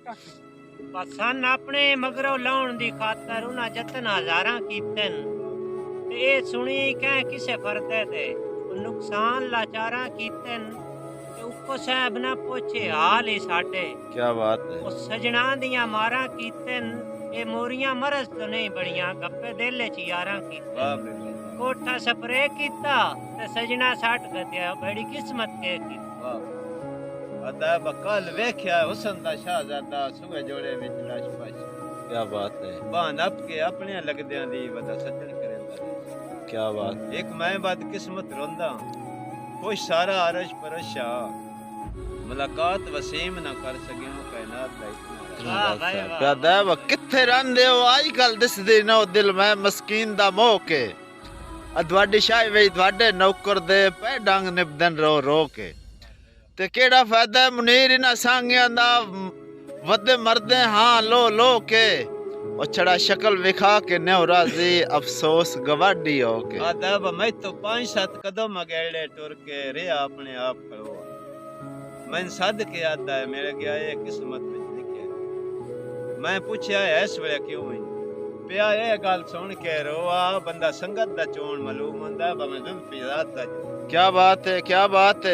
पसंद अपने मगरों लाउन दी खातर उन्हां जतन हजारां कीतन ते ए सुनी कै किसे फरदे ते नुकसान लाचारां कीतन ते उको साहब ना पूछे हाल ही साडे क्या बात है। ओ सजना दियां मारां कीतन ए मोरियां मरज तो नहीं बड़ियां गप्पे दिल च यारां कीतन कोठा स्प्रे कीता ते सजना सट गया बड़ी किस्मत के की अदा बकल वेख्या हुसन दा शाहजादा सुबह जोड़े विच लाश पाश क्या बात है। बान अप के अपने लगदियां दी वदा सजन करेंदा क्या बात। एक मैं बद किस्मत रोंदा खुश सारा अरश परशा मुलाकात वसीम ना कर सकियो कायनात दा इतना वाह भाई वाह प्यादा किथे रहंदे हो आज कल दिसदी ना दिल मैं मस्कीन दा मोह के अदवाडी शाही वे ਤੁਹਾਡੇ नौकर दे पै डंग निबदन रो रो के ते केड़ा फायदा है मुनीर इना सांगियां दा वदे मरदे हां लो लो के ओ छड़ा शक्ल विखा के न्यो राजी अफसोस गवाडी हो के अदा मैं तो 5-7 कदम अगेड़े टुर के रे अपने आप खड़ो मैं सद के आता है मेरे गया ये किस्मत में लिखे मैं पूछया इस वे क्यों हुई पिया ये गल सुन के रोआ बंदा संगत दा चोण मालूम हुंदा भाਵੇਂ जुल्फी रात दा क्या बात है। क्या बात है।